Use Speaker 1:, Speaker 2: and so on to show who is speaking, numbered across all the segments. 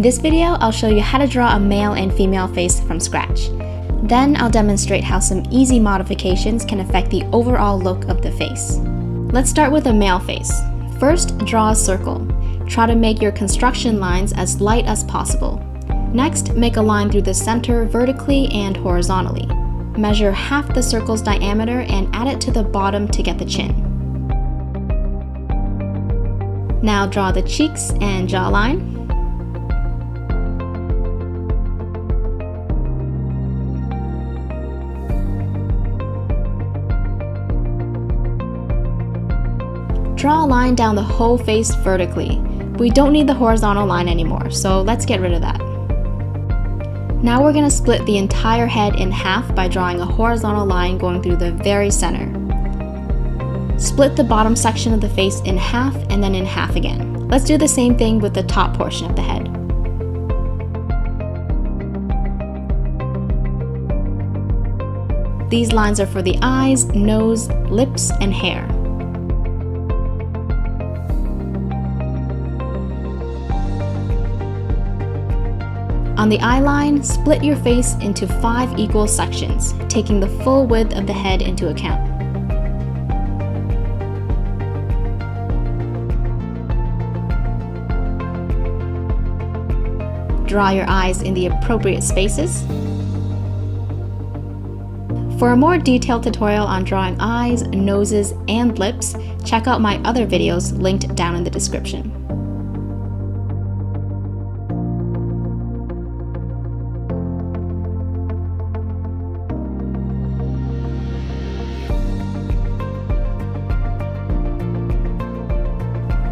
Speaker 1: this video, I'll show you how to draw a male and female face from scratch. Then I'll demonstrate how some easy modifications can affect the overall look of the face. Let's start with a male face. First, draw a circle. Try to make your construction lines as light as possible. Next, make a line through the center vertically and horizontally. Measure half the circle's diameter and add it to the bottom to get the chin. Now draw the cheeks and jawline. Draw a line down the whole face vertically. We don't need the horizontal line anymore, so let's get rid of that. Now we're going to split the entire head in half by drawing a horizontal line going through the very center. Split the bottom section of the face in half and then in half again. Let's do the same thing with the top portion of the head. These lines are for the eyes, nose, lips, and hair. On the eye line, split your face into 5 equal sections, taking the full width of the head into account. Draw your eyes in the appropriate spaces. For a more detailed tutorial on drawing eyes, noses, and lips, check out my other videos linked down in the description.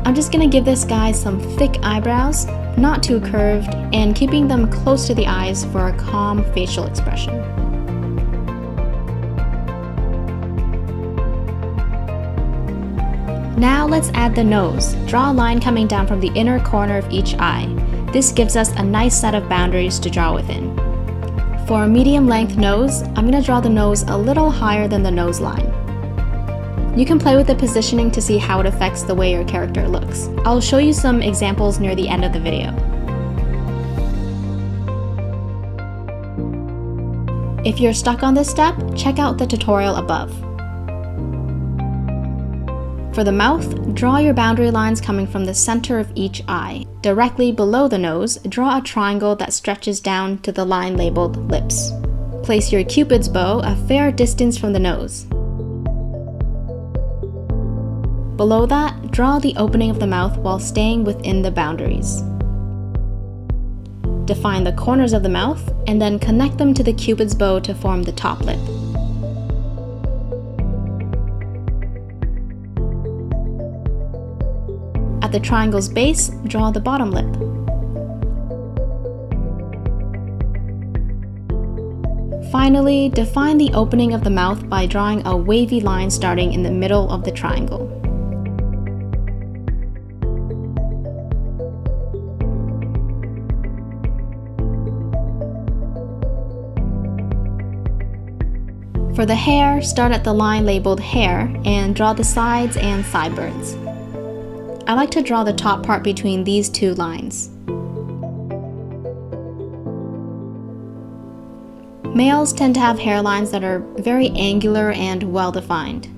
Speaker 1: I'm just gonna give this guy some thick eyebrows, not too curved, and keeping them close to the eyes for a calm facial expression. Now let's add the nose. Draw a line coming down from the inner corner of each eye. This gives us a nice set of boundaries to draw within. For a medium length nose, I'm gonna draw the nose a little higher than the nose line. You can play with the positioning to see how it affects the way your character looks. I'll show you some examples near the end of the video. If you're stuck on this step, check out the tutorial above. For the mouth, draw your boundary lines coming from the center of each eye. Directly below the nose, draw a triangle that stretches down to the line labeled lips. Place your Cupid's bow a fair distance from the nose. Below that, draw the opening of the mouth while staying within the boundaries. Define the corners of the mouth and then connect them to the Cupid's bow to form the top lip. At the triangle's base, draw the bottom lip. Finally, define the opening of the mouth by drawing a wavy line starting in the middle of the triangle. For the hair, start at the line labeled hair and draw the sides and sideburns. I like to draw the top part between these two lines. Males tend to have hairlines that are very angular and well-defined.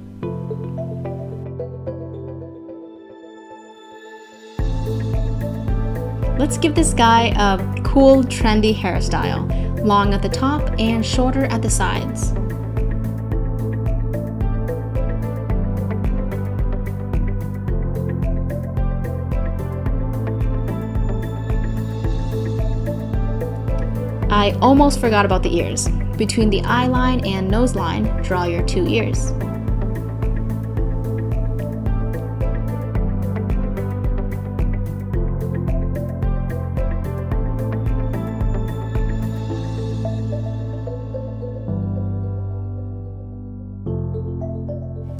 Speaker 1: Let's give this guy a cool, trendy hairstyle, long at the top and shorter at the sides. I almost forgot about the ears. Between the eye line and nose line, draw your 2 ears.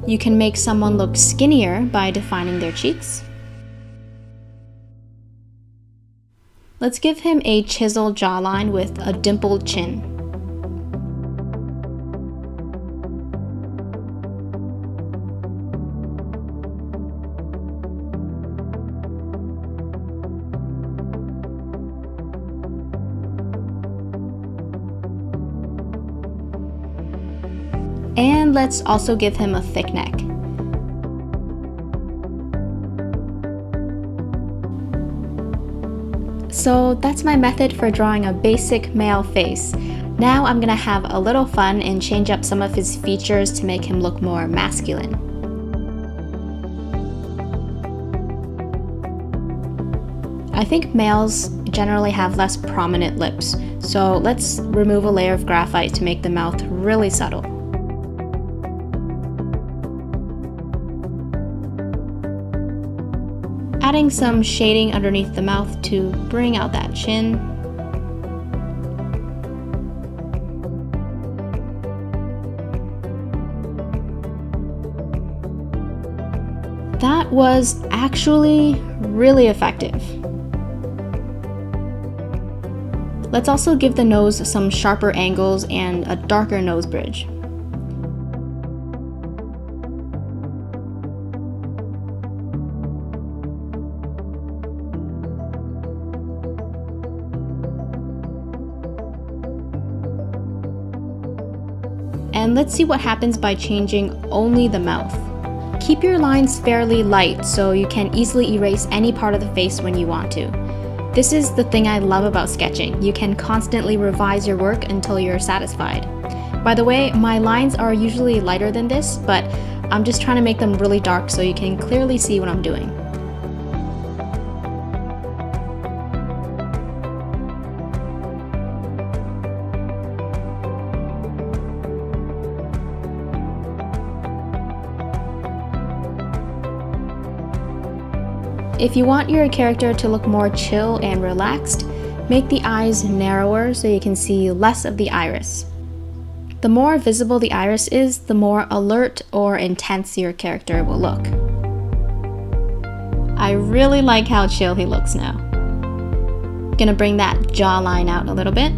Speaker 1: You can make someone look skinnier by defining their cheeks. Let's give him a chiseled jawline with a dimpled chin. let's also give him a thick neck. So that's my method for drawing a basic male face. Now I'm gonna have a little fun and change up some of his features to make him look more masculine. I think males generally have less prominent lips, so let's remove a layer of graphite to make the mouth really subtle. Adding some shading underneath the mouth to bring out that chin. That was actually really effective. Let's also give the nose some sharper angles and a darker nose bridge. And let's see what happens by changing only the mouth. Keep your lines fairly light so you can easily erase any part of the face when you want to. This is the thing I love about sketching. You can constantly revise your work until you're satisfied. By the way, my lines are usually lighter than this, but I'm just trying to make them really dark so you can clearly see what I'm doing. If you want your character to look more chill and relaxed, make the eyes narrower so you can see less of the iris. The more visible the iris is, the more alert or intense your character will look. I really like how chill he looks now. Gonna bring that jawline out a little bit.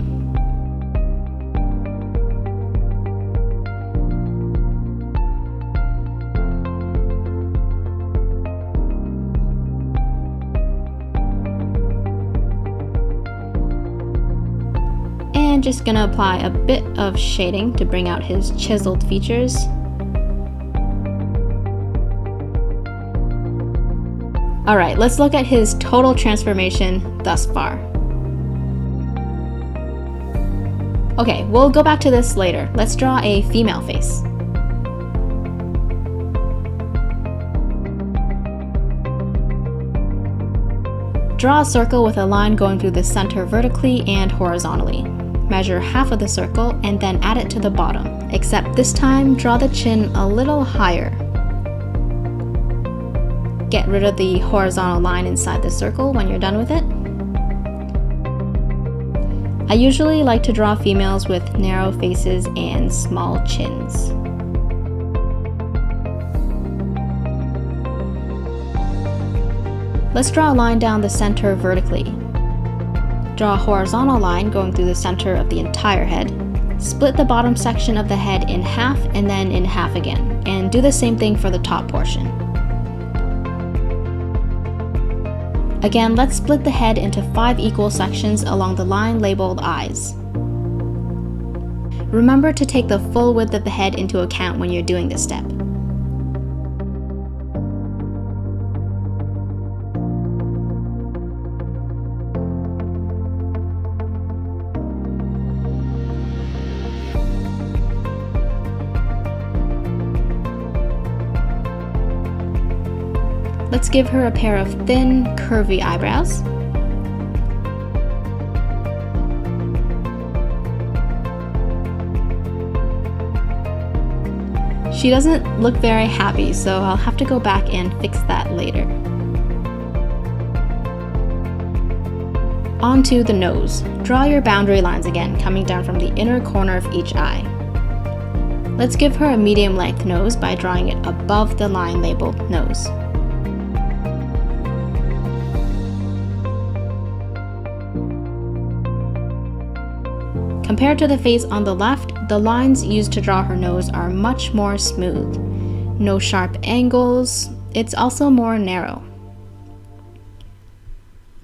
Speaker 1: And just gonna apply a bit of shading to bring out his chiseled features. Alright, let's look at his total transformation thus far. Okay, we'll go back to this later. Let's draw a female face. Draw a circle with a line going through the center vertically and horizontally. Measure half of the circle and then add it to the bottom, except this time draw the chin a little higher. Get rid of the horizontal line inside the circle when you're done with it. I usually like to draw females with narrow faces and small chins. Let's draw a line down the center vertically. Draw a horizontal line going through the center of the entire head. Split the bottom section of the head in half and then in half again, and do the same thing for the top portion. Again, let's split the head into 5 equal sections along the line labeled eyes. Remember to take the full width of the head into account when you're doing this step. Let's give her a pair of thin, curvy eyebrows. She doesn't look very happy, so I'll have to go back and fix that later. On to the nose. Draw your boundary lines again, coming down from the inner corner of each eye. Let's give her a medium-length nose by drawing it above the line labeled nose. Compared to the face on the left, the lines used to draw her nose are much more smooth. No sharp angles, it's also more narrow.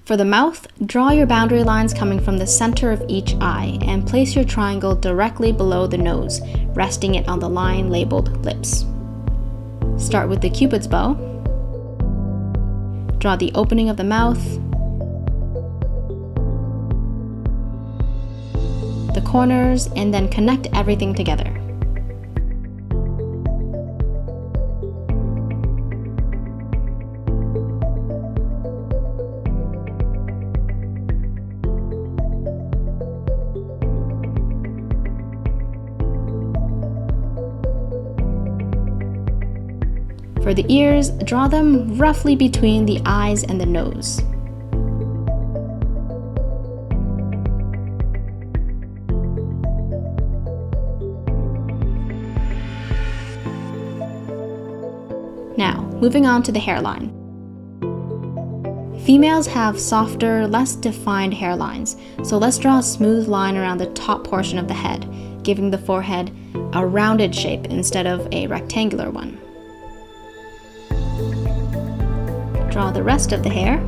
Speaker 1: For the mouth, draw your boundary lines coming from the center of each eye and place your triangle directly below the nose, resting it on the line labeled lips. Start with the Cupid's bow. Draw the opening of the mouth, the corners, and then connect everything together. For the ears, draw them roughly between the eyes and the nose. Now, moving on to the hairline. Females have softer, less defined hairlines, so let's draw a smooth line around the top portion of the head, giving the forehead a rounded shape instead of a rectangular one. Draw the rest of the hair.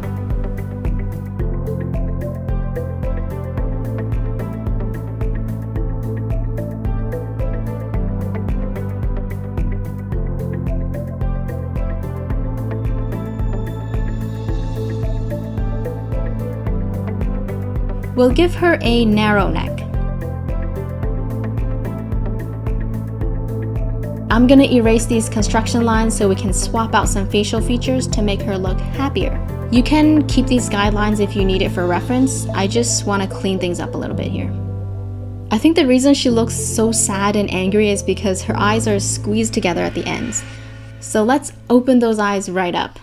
Speaker 1: We'll give her a narrow neck. I'm gonna erase these construction lines so we can swap out some facial features to make her look happier. You can keep these guidelines if you need it for reference. I just want to clean things up a little bit here. I think the reason she looks so sad and angry is because her eyes are squeezed together at the ends. So let's open those eyes right up.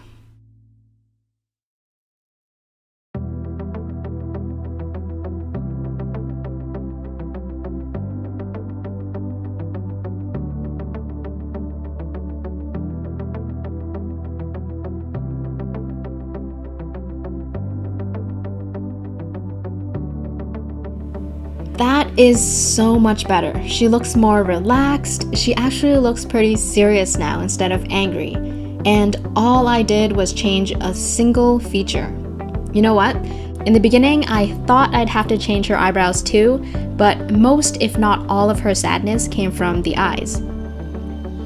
Speaker 1: That is so much better. She looks more relaxed. She actually looks pretty serious now instead of angry. And all I did was change a single feature. You know what? In the beginning, I thought I'd have to change her eyebrows too, but most, if not all of her sadness came from the eyes.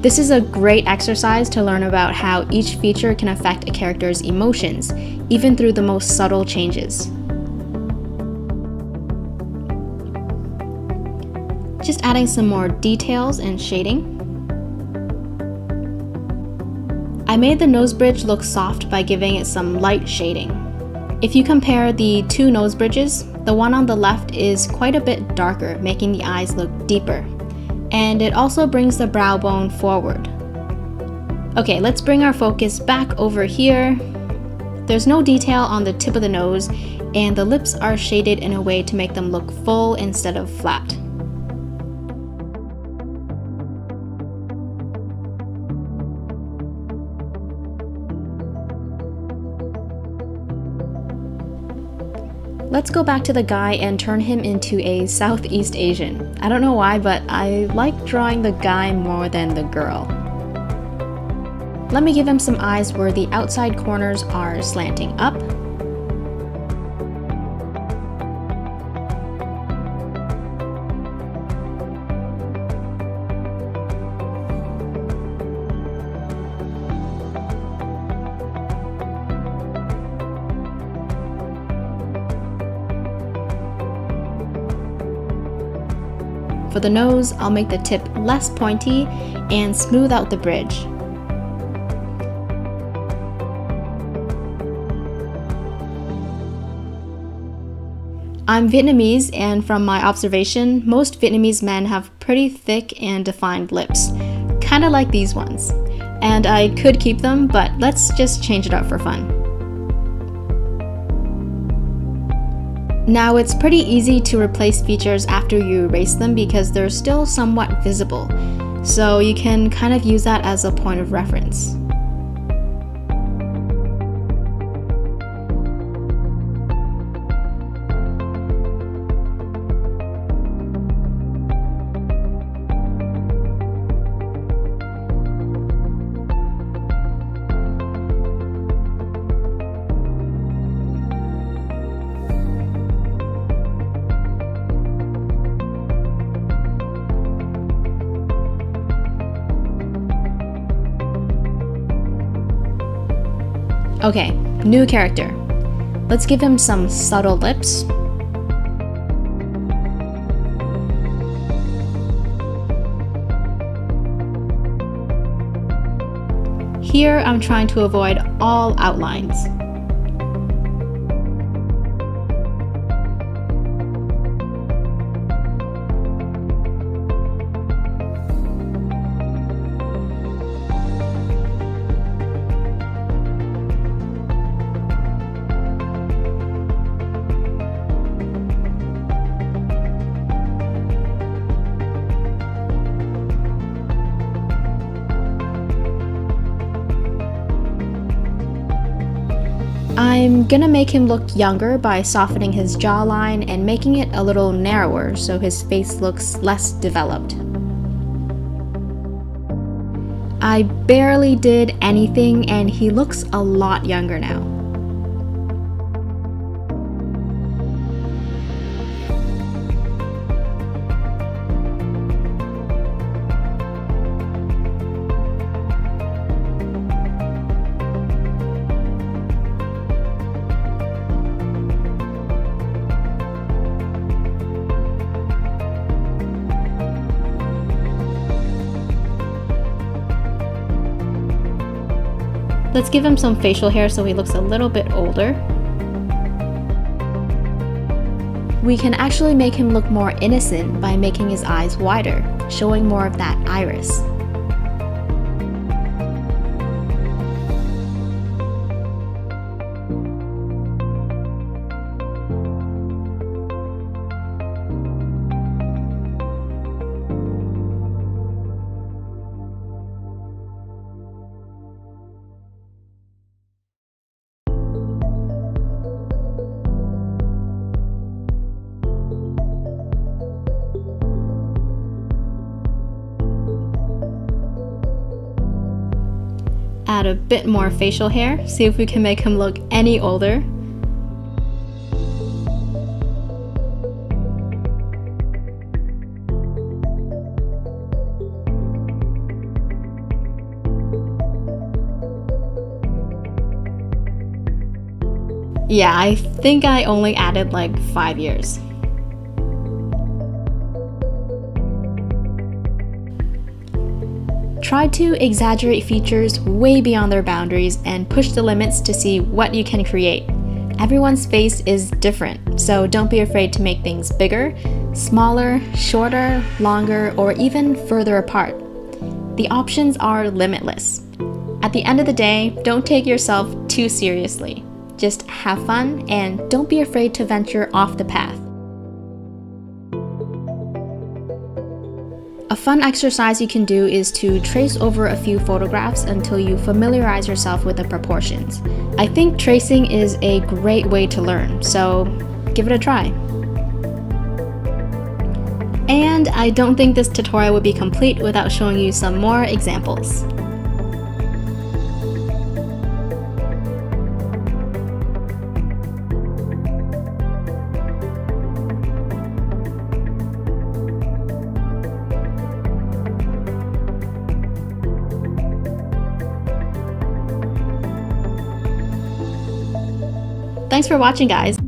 Speaker 1: This is a great exercise to learn about how each feature can affect a character's emotions, even through the most subtle changes. Just adding some more details and shading. I made the nose bridge look soft by giving it some light shading. If you compare the two nose bridges, the one on the left is quite a bit darker, making the eyes look deeper. And it also brings the brow bone forward. Okay, let's bring our focus back over here. There's no detail on the tip of the nose, and the lips are shaded in a way to make them look full instead of flat. Let's go back to the guy and turn him into a Southeast Asian. I don't know why, but I like drawing the guy more than the girl. Let me give him some eyes where the outside corners are slanting up. For the nose, I'll make the tip less pointy and smooth out the bridge. I'm Vietnamese, and from my observation, most Vietnamese men have pretty thick and defined lips, kind of like these ones. And I could keep them, but let's just change it up for fun. Now it's pretty easy to replace features after you erase them because they're still somewhat visible, so you can kind of use that as a point of reference. Okay, new character. Let's give him some subtle lips. Here, I'm trying to avoid all outlines. I'm gonna make him look younger by softening his jawline and making it a little narrower so his face looks less developed. I barely did anything and he looks a lot younger now. Let's give him some facial hair so he looks a little bit older. We can actually make him look more innocent by making his eyes wider, showing more of that iris. Add a bit more facial hair, see if we can make him look any older. Yeah, I think I only added like 5 years. Try to exaggerate features way beyond their boundaries and push the limits to see what you can create. Everyone's face is different, so don't be afraid to make things bigger, smaller, shorter, longer, or even further apart. The options are limitless. At the end of the day, don't take yourself too seriously. Just have fun and don't be afraid to venture off the path. A fun exercise you can do is to trace over a few photographs until you familiarize yourself with the proportions. I think tracing is a great way to learn, so give it a try. And I don't think this tutorial would be complete without showing you some more examples. Thanks for watching, guys!